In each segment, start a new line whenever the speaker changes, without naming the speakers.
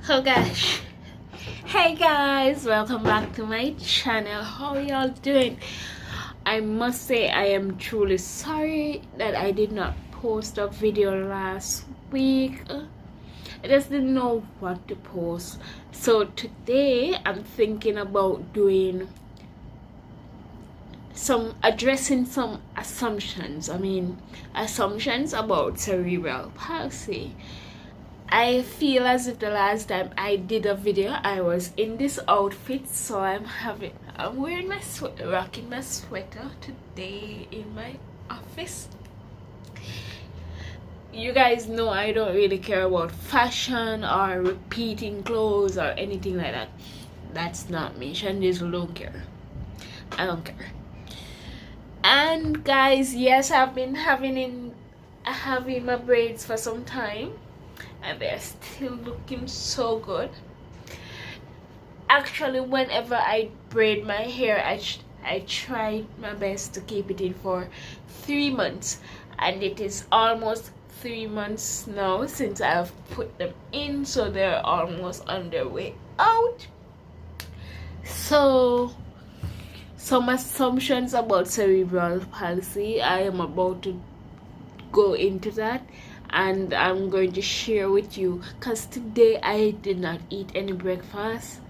Oh gosh. Hey guys, welcome back to my channel. How y'all doing? I must say I am truly sorry that I did not post a video last week. I just didn't know what to post. So today I'm thinking about doing addressing some assumptions. Assumptions about cerebral palsy. I feel as if the last time I did a video I was in this outfit, so I'm wearing rocking my sweater today in my office. You guys know I don't really care about fashion or repeating clothes or anything like that. That's not me. Shandi's don't care. I don't care. And guys, yes, I've been having my braids for some time, and they're still looking so good. Actually, whenever I braid my hair, I try my best to keep it in for 3 months, and it is almost 3 months now since I've put them in, so they're almost on their way out. So some assumptions about cerebral palsy, I am about to go into that, and I'm going to share with you, because today I did not eat any breakfast.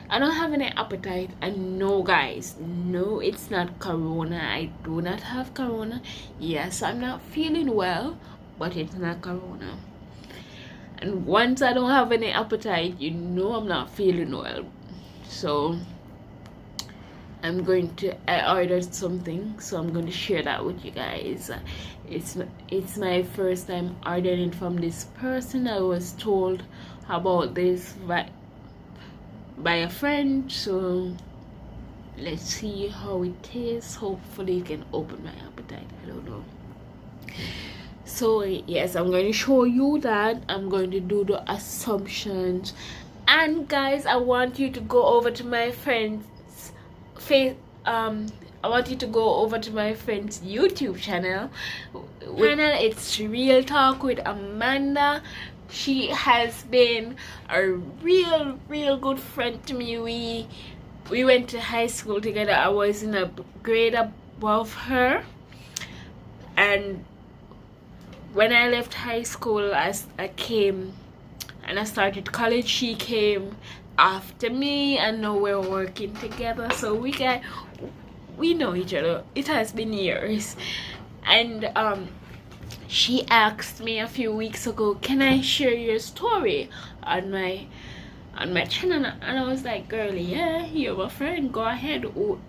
I don't have any appetite, and no guys, no, it's not corona. I do not have corona. Yes, I'm not feeling well, but it's not corona. And once I don't have any appetite, you know I'm not feeling well. So I ordered something, so I'm going to share that with you guys. It's my first time ordering from this person. I was told about this by a friend, so let's see how it tastes. Hopefully it can open my appetite. I don't know. So yes, I'm going to show you that. I'm going to do the assumptions, and guys, I want you to go over to my friend's YouTube channel. It's Real Talk with Amanda. She has been a real good friend to me. We went to high school together. I was in a grade above her, and when I left high school, I came and I started college. She came after me, and now we're working together, so we know each other. It has been years. And she asked me a few weeks ago, can I share your story on my channel? And I was like, girlie, yeah, you're my friend, go ahead. Who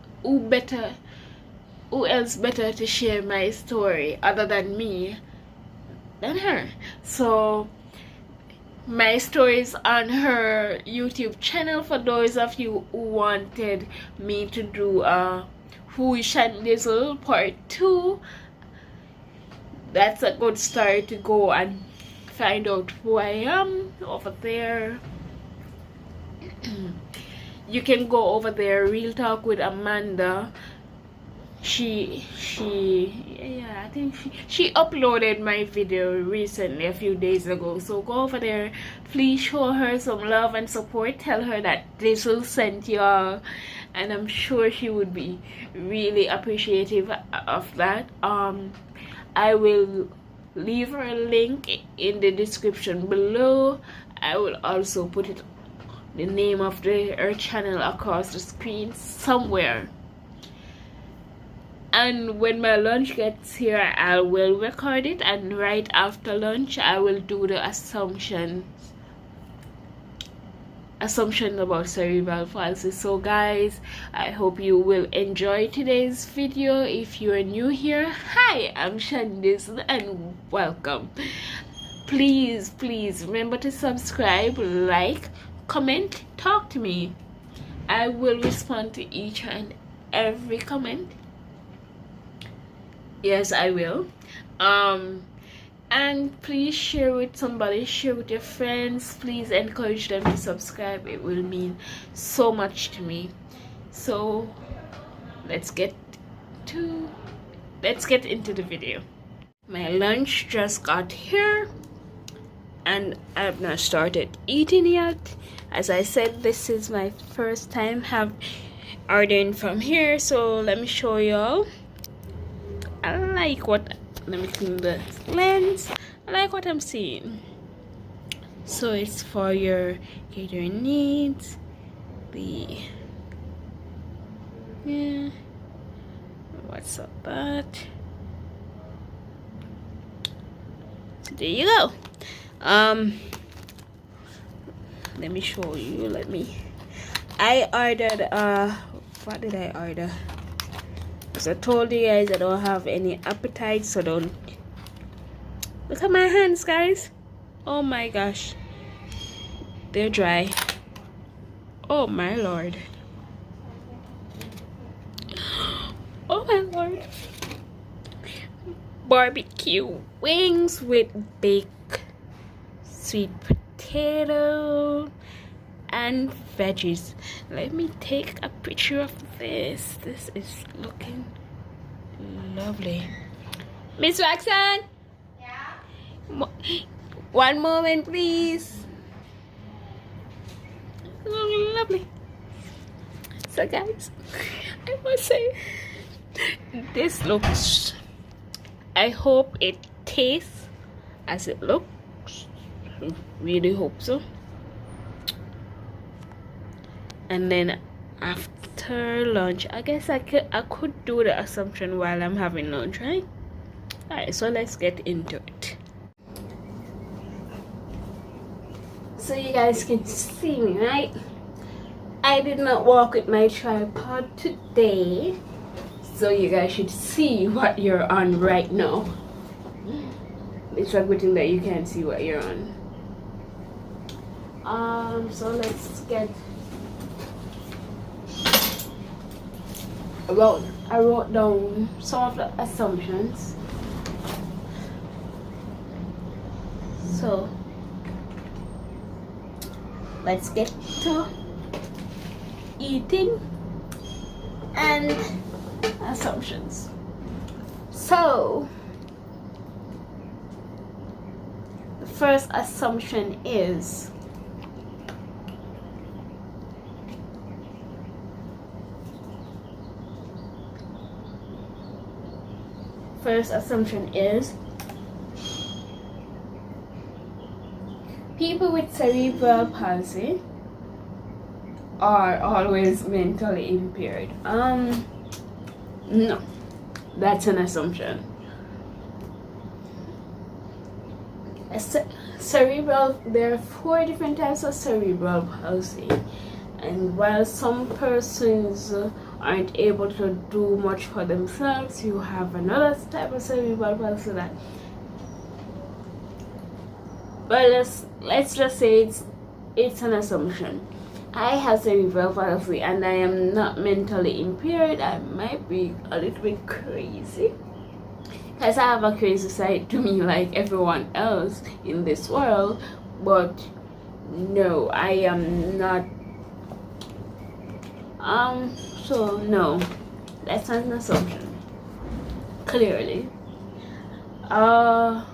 else better to share my story other than me than her? So my stories on her YouTube channel. For those of you who wanted me to do Who is Shandizzle Part 2, that's a good start to go and find out who I am over there. You can go over there, Real Talk with Amanda. I think she uploaded my video recently, a few days ago, so go over there. Please show her some love and support. Tell her that Dizzle sent y'all, and I'm sure she would be really appreciative of that. I will leave her a link in the description below. I will also put the name of her channel across the screen somewhere. And when my lunch gets here, I will record it, and right after lunch I will do the assumption about cerebral palsy. So guys, I hope you will enjoy today's video. If you are new here, hi, I'm Shandiz and welcome. Please remember to subscribe, like, comment, talk to me. I will respond to each and every comment. Yes, I will. And please share with somebody, share with your friends. Please encourage them to subscribe. It will mean so much to me. So let's get into the video. My lunch just got here. and I've not started eating yet. As I said, this is my first time ordering from here, so let me show y'all. I like what, let me clean the lens. I like what I'm seeing. So it's for your catering needs. What's up that? So there you go. Let me show you. I ordered what did I order? Because I told you guys I don't have any appetite, so don't look at my hands, guys. Oh my gosh, they're dry. Oh my lord. Oh my lord. Barbecue wings with baked sweet potato and veggies. Let me take a picture of this. This is looking lovely. Miss Roxanne? Yeah? One moment, please. Lovely. So guys, I must say, this looks, I hope it tastes as it looks. Really hope so. And then after lunch, I guess I could do the assumption while I'm having lunch, right? Alright, so let's get into it. So you guys can see me, right? I did not walk with my tripod today, so you guys should see what you're on right now. It's a good thing that you can see what you're on. So let's get. I wrote down some of the assumptions. So let's get to eating and assumptions. So the first assumption is people with cerebral palsy are always mentally impaired. No, that's an assumption. There are 4 different types of cerebral palsy, and while some persons aren't able to do much for themselves, you have another type of cerebral palsy that, but let's just say it's an assumption. I have cerebral palsy and I am not mentally impaired. I might be a little bit crazy, because I have a crazy side to me like everyone else in this world, but no, I am not. So no, that's not an assumption, clearly. The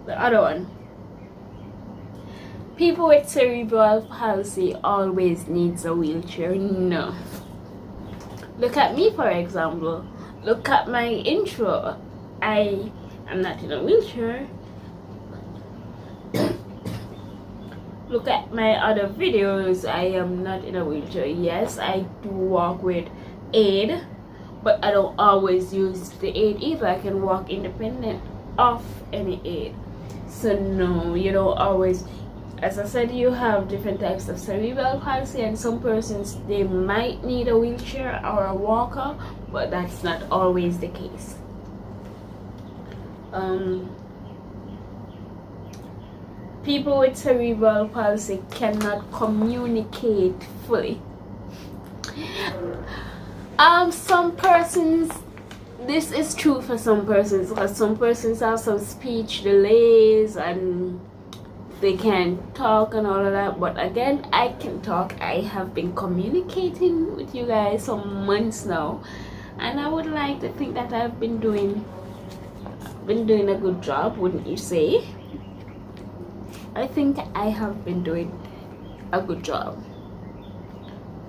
other one, people with cerebral palsy always needs a wheelchair. No. Look at me, for example. Look at my intro. I am not in a wheelchair. Look at my other videos. I am not in a wheelchair. Yes, I do walk with aid, but I don't always use the aid either. I can walk independent of any aid. So no, you don't always. As I said, you have different types of cerebral palsy, and some persons, they might need a wheelchair or a walker, but that's not always the case. People with cerebral palsy cannot communicate fully. Some persons, this is true for some persons, because some persons have some speech delays and they can't talk and all of that. But again, I can talk. I have been communicating with you guys for months now, and I would like to think that I've been doing a good job, wouldn't you say? I think I have been doing a good job.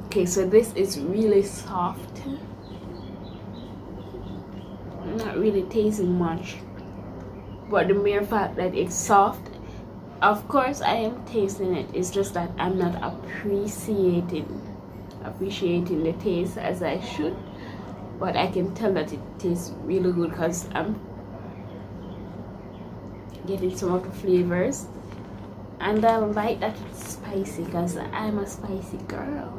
Okay, so this is really soft. I'm not really tasting much, but the mere fact that it's soft, of course I am tasting it. It's just that I'm not appreciating the taste as I should, but I can tell that it tastes really good because I'm getting some of the flavors, and I like that it's spicy because I'm a spicy girl.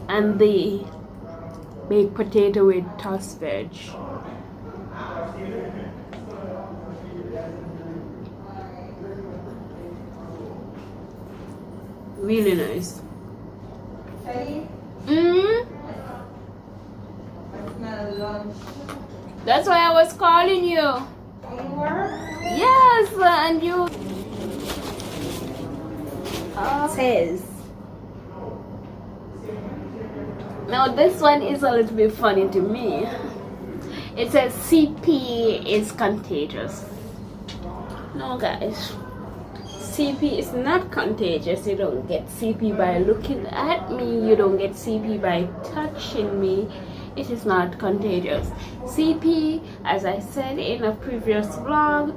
And the baked potato with tossed veg. Really nice. That's why I was calling you. Yes, and you says. Now this one is a little bit funny to me. It says CP is contagious. No guys, CP is not contagious. You don't get CP by looking at me. You don't get CP by touching me. It is not contagious. CP, as I said in a previous vlog,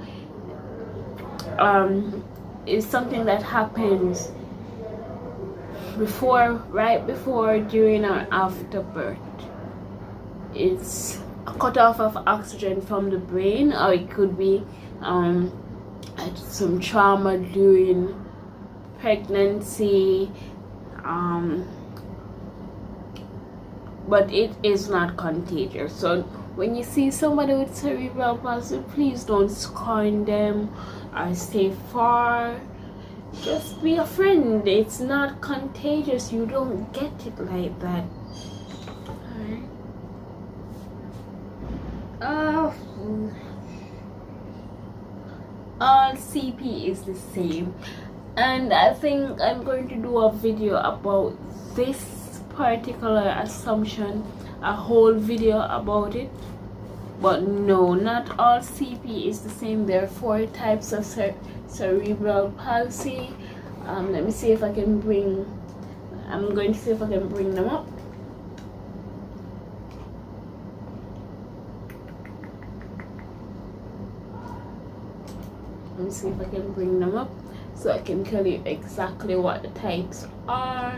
is something that happens before, right before, during, or after birth. It's a cutoff of oxygen from the brain, or it could be some trauma during pregnancy, but it is not contagious. So when you see somebody with cerebral palsy, please don't scorn them or stay far. Just be a friend. It's not contagious. You don't get it like that. Alright. All CP is the same, and I think I'm going to do a video about this particular assumption, a whole video about it. But no, not all CP is the same. There are 4 types of cerebral palsy. Let me see if I can bring, I'm going to see if I can bring them up. Let me see if I can bring them up so I can tell you exactly what the types are.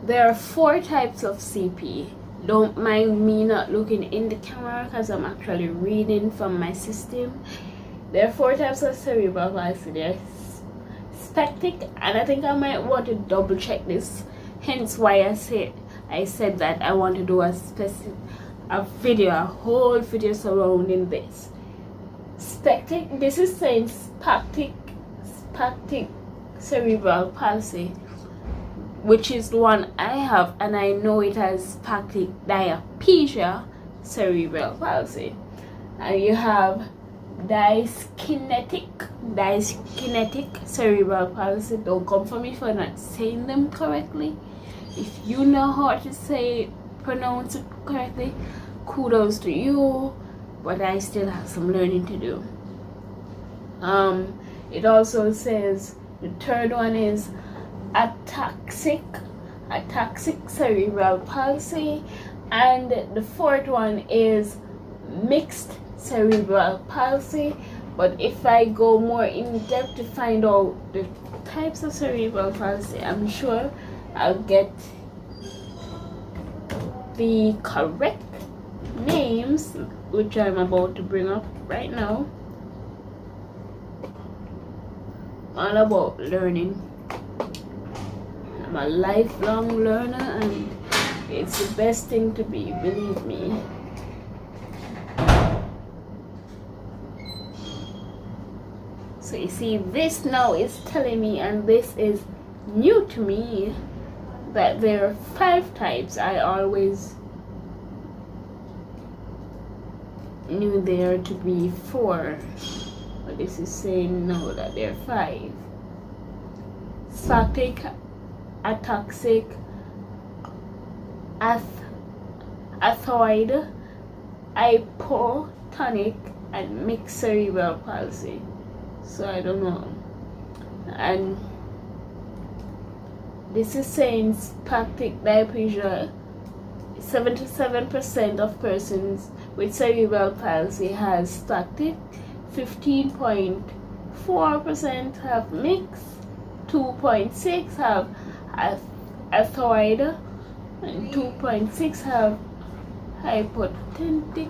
There are 4 types of CP. Don't mind me not looking in the camera because I'm actually reading from my system. There are 4 types of cerebral palsy. There's spectic, and I think I might want to double check this. Hence why I said that I want to do a whole video surrounding this. Spectic, this is saying spastic cerebral palsy, which is the one I have, and I know it has spastic diaplegia cerebral palsy. And you have dyskinetic cerebral palsy. Don't come for me for not saying them correctly. If you know how to pronounce it correctly, kudos to you, but I still have some learning to do. It also says the third one is ataxic cerebral palsy, and the 4th one is mixed cerebral palsy. But if I go more in depth to find out the types of cerebral palsy, I'm sure I'll get the correct names, which I'm about to bring up right now. All about learning. I'm a lifelong learner, and it's the best thing to be, believe me. So you see, this now is telling me, and this is new to me, that there are 5 types. I always knew there to be 4, but this is saying no, that there are 5. Static, atoxic, athoid, hypotonic, and mixed cerebral palsy. So I don't know. And this is saying spastic diplegia. 77% of persons with cerebral palsy has static, 15.4% have mixed, 2.6 have athoid, and 2.6 have hypotonic.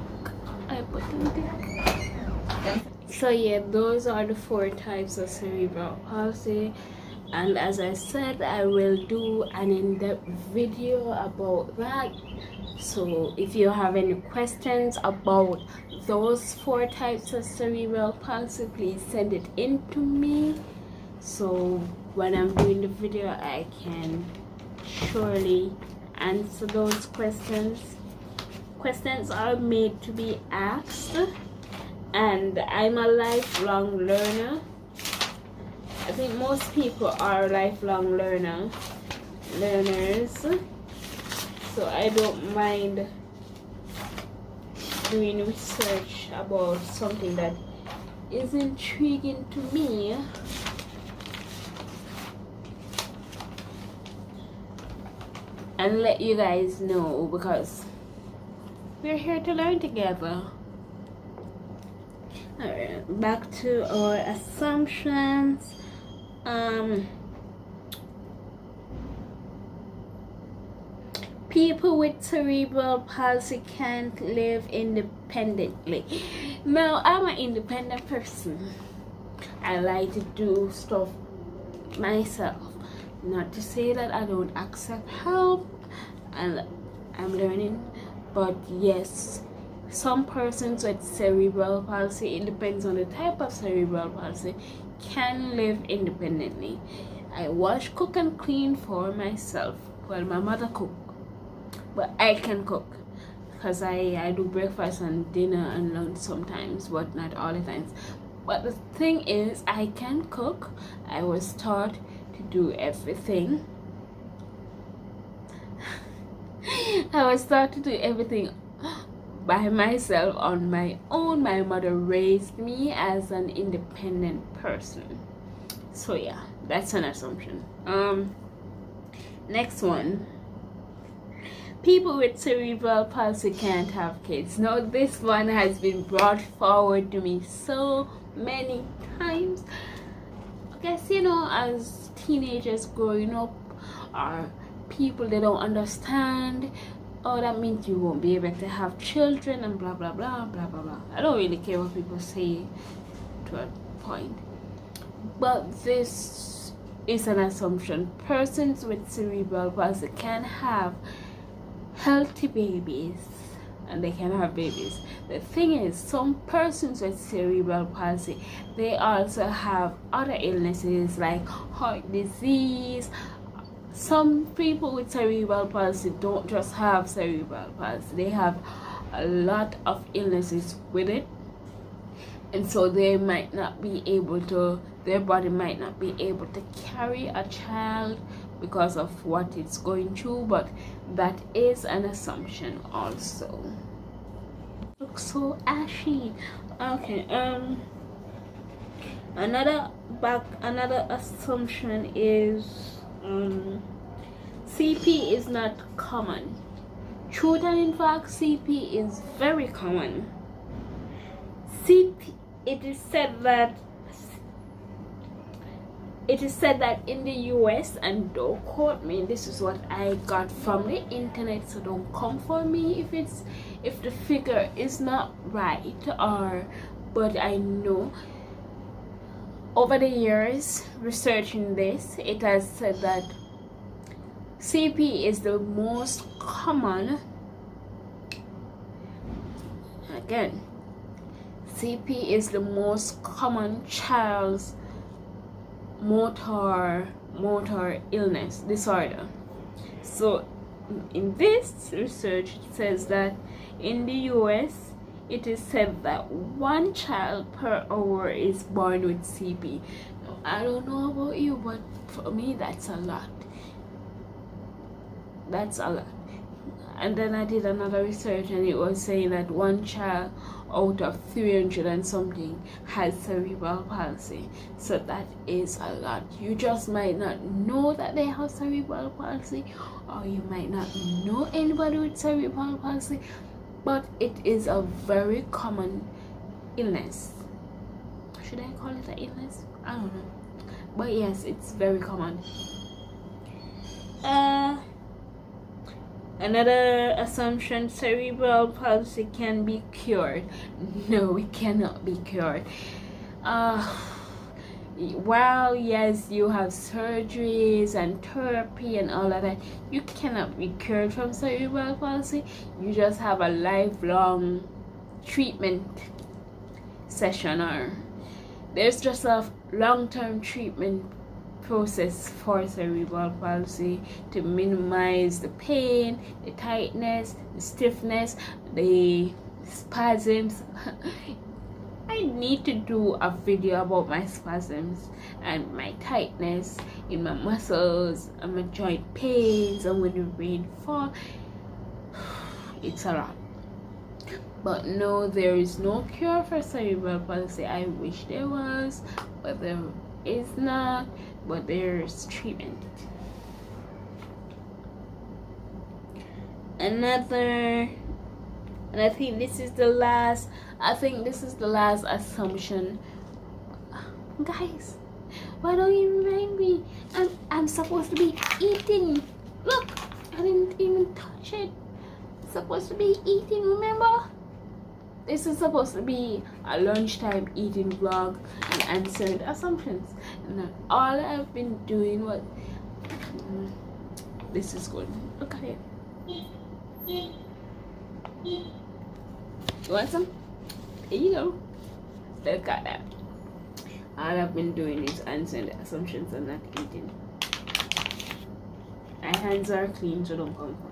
So yeah, those are the 4 types of cerebral palsy, and as I said, I will do an in-depth video about that. So if you have any questions about those 4 types of cerebral palsy, please send it in to me, so when I'm doing the video I can surely answer those questions. Questions are made to be asked, and I'm a lifelong learner. I think most people are lifelong learners, so I don't mind doing research about something that is intriguing to me. And let you guys know, because we're here to learn together. Alright, back to our assumptions. People with cerebral palsy can't live independently. Now, I'm an independent person. I like to do stuff myself. Not to say that I don't accept help, and I'm learning, but yes, some persons with cerebral palsy, it depends on the type of cerebral palsy, can live independently. I wash, cook, and clean for myself. Well, my mother cook, but I can cook because I do breakfast and dinner and lunch sometimes, but not all the times. But the thing is, I can cook. I was taught to do everything. I was taught to do everything by myself on my own. My mother raised me as an independent person. So yeah, that's an assumption. Next one. People with cerebral palsy can't have kids. Now this one has been brought forward to me so many times. I guess, you know, as teenagers growing up, or people, they don't understand, oh, that means you won't be able to have children and blah blah blah blah blah blah. I don't really care what people say to a point, but this is an assumption. Persons with cerebral palsy can have healthy babies, and they can have babies. The thing is, some persons with cerebral palsy, they also have other illnesses like heart disease. Some people with cerebral palsy don't just have cerebral palsy, they have a lot of illnesses with it, and so they might not be able to, their body might not be able to carry a child because of what it's going through. But that is an assumption also. Looks so ashy. Okay, another assumption is CP is not common. Truth and in fact, CP is very common. CP, it is said that in the US, and don't quote me, this is what I got from the internet, so don't come for me if the figure is not right, or, but I know over the years researching this, it has said that CP is the most common. Again, CP is the most common child's motor illness disorder. So in this research, it says that in the US, it is said that 1 child per hour is born with CP. I don't know about you, but for me, that's a lot. That's a lot. And then I did another research, and it was saying that 1 child out of 300 and something has cerebral palsy. So that is a lot. You just might not know that they have cerebral palsy, or you might not know anybody with cerebral palsy, but it is a very common illness. Should I call it an illness? I don't know. But yes, it's very common. Another assumption, cerebral palsy can be cured. No, it cannot be cured. While yes, you have surgeries and therapy and all of that, you cannot be cured from cerebral palsy. You just have a lifelong treatment session, or there's just a long-term treatment process for cerebral palsy to minimize the pain, the tightness, the stiffness, the spasms. I need to do a video about my spasms and my tightness in my muscles and my joint pains, and when the rain falls. It's a lot. But no, there is no cure for cerebral palsy. I wish there was, but there is not. But there's treatment. And I think this is the last. Assumption. Guys, why don't you remind me? I'm supposed to be eating. Look, I didn't even touch it. I'm supposed to be eating, remember? This is supposed to be a lunchtime eating vlog and answered assumptions. And all I've been doing was... this is good. Look at it. You want some? There you go. Look at that. All I've been doing is answering the assumptions and not eating. My hands are clean, so don't come for me.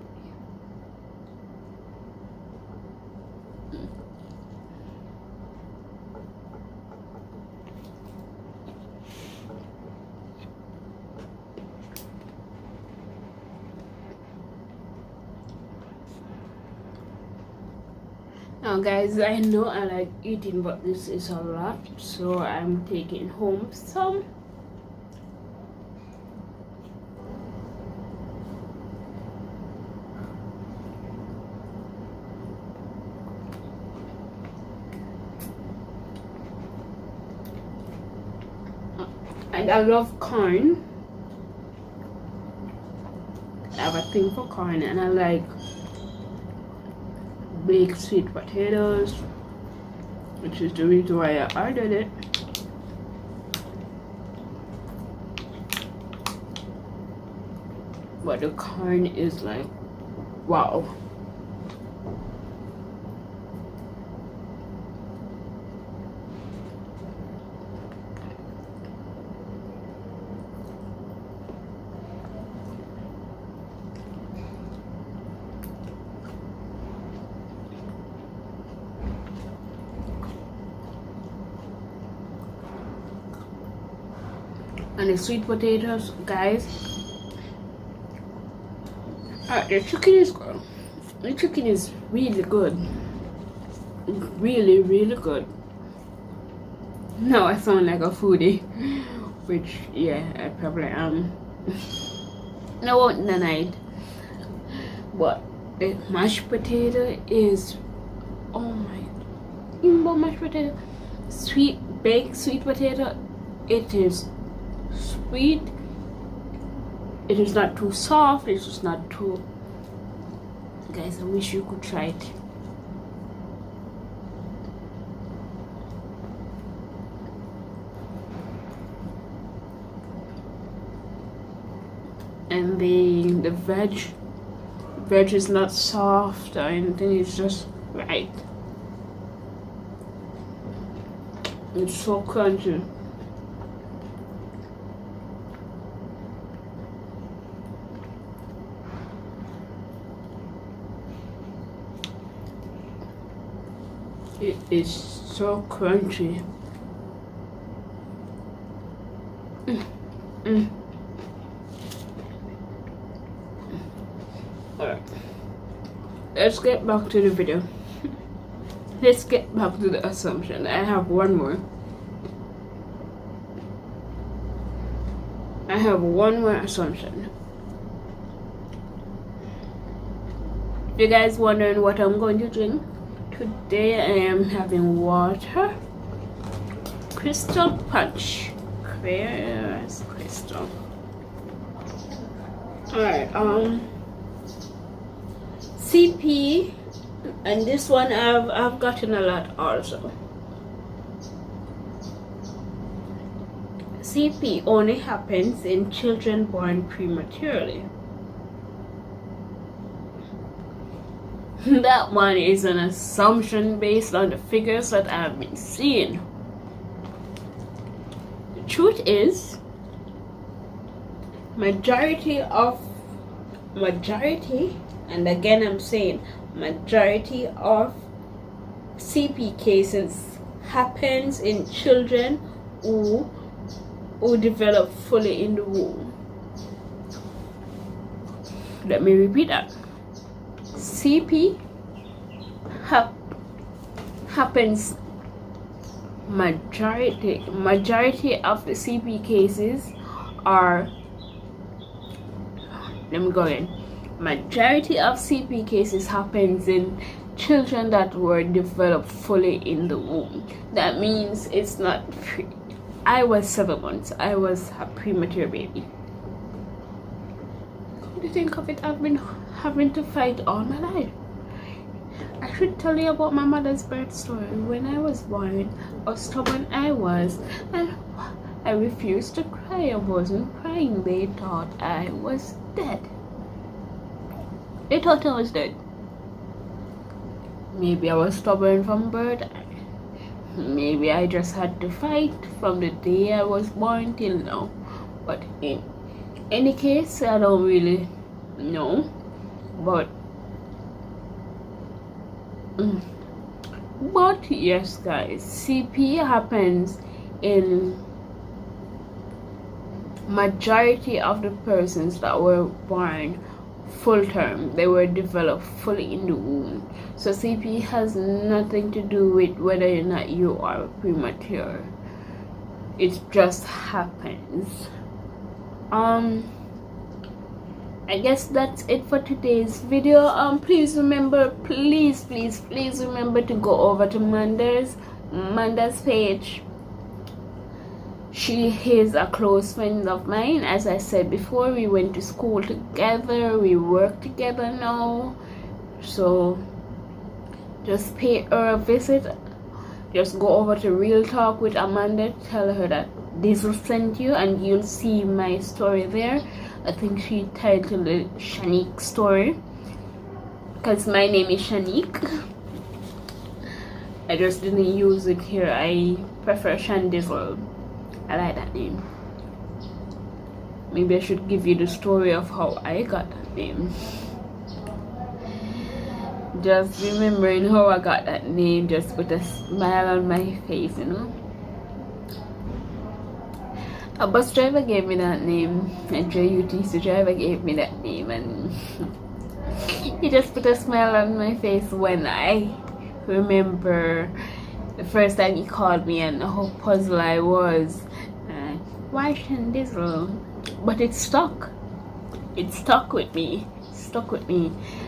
Now guys, I know I like eating, but this is a lot, so I'm taking home some. And I love corn. I have a thing for corn, and I like baked sweet potatoes, which is the reason why I ordered it. But the corn is like, wow. And the sweet potatoes, guys. The chicken is really good. Really, really good. Now I sound like a foodie, which yeah, I probably am. I won't deny it. But the mashed potato is, oh my, even about mashed potato, baked sweet potato, it is sweet. It is not too soft. It's just not too. Guys, I wish you could try it. And the veg is not soft or anything. It's just right. It's so crunchy. It is so crunchy. Alright, let's get back to the video. Let's get back to the assumption. I have one more. I have one more assumption. You guys wondering what I'm going to drink? Today I am having water, Crystal Punch, clear as crystal. Alright, CP, and this one I've gotten a lot also. CP only happens in children born prematurely. That one is an assumption based on the figures that I've been seeing. The truth is, majority, and again I'm saying majority of CP cases happens in children who develop fully in the womb. Let me repeat that. CP happens, majority of the CP cases are, let me go again. Majority of CP cases happens in children that were developed fully in the womb. That means it's not I was 7 months. I was a premature baby. What do you think of it? I've been having to fight all my life. I should tell you about my mother's birth story. When I was born, how stubborn I was, and I refused to cry. I wasn't crying. They thought I was dead. They thought I was dead. Maybe I was stubborn from birth. Maybe I just had to fight from the day I was born till now. But in any case, I don't really know. But yes, guys, CP happens in majority of the persons that were born full term. They were developed fully in the womb. So CP has nothing to do with whether or not you are premature. It just happens. I guess that's it for today's video. Please remember, please remember to go over to Manda's page. She is a close friend of mine. As I said before, we went to school together, we work together now. So just pay her a visit. Just go over to Real Talk with Amanda, tell her that Diesel sent you, and you'll see my story there. I think she titled it Shanique story, because my name is Shanique. I just didn't use it here. I prefer Shandizzle. I like that name. Maybe I should give you the story of how I got that name. Just remembering how I got that name just put a smile on my face, you know. A bus driver gave me that name. A JUTC driver gave me that name, and he just put a smile on my face when I remember the first time he called me and how puzzled I was. Why Shandizzle? But it stuck. It stuck with me.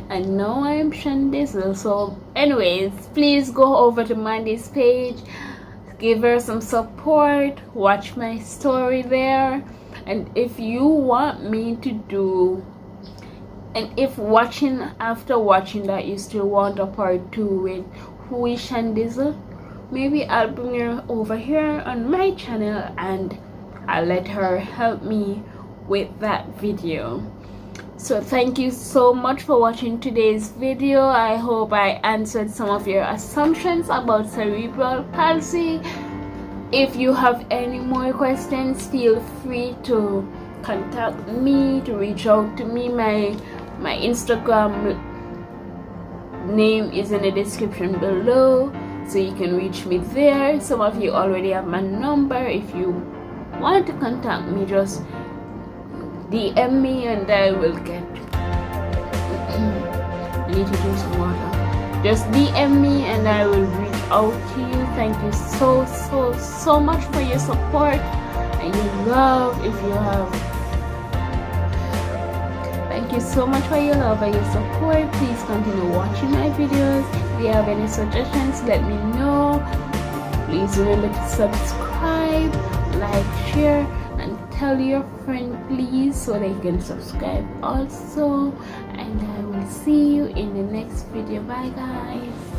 And now I am Shandizzle. So anyways, please go over to Mandy's page. Give her some support. Watch my story there. And if you want me to do, and if after watching that you still want a part 2 with who is Shandizzle, maybe I'll bring her over here on my channel and I'll let her help me with that video. So thank you so much for watching today's video. I hope I answered some of your assumptions about cerebral palsy. If you have any more questions, feel free to contact me, to reach out to me. My Instagram name is in the description below, so you can reach me there. Some of you already have my number. If you want to contact me, just DM me and I will get I need to drink some water. Just DM me and I will reach out to you. Thank you so much for your support and your love. Thank you so much for your love and your support. Please continue watching my videos. If you have any suggestions, let me know. Please remember to subscribe, like, share, and tell your friend, please, so they can subscribe also. And I will see you in the next video. Bye guys.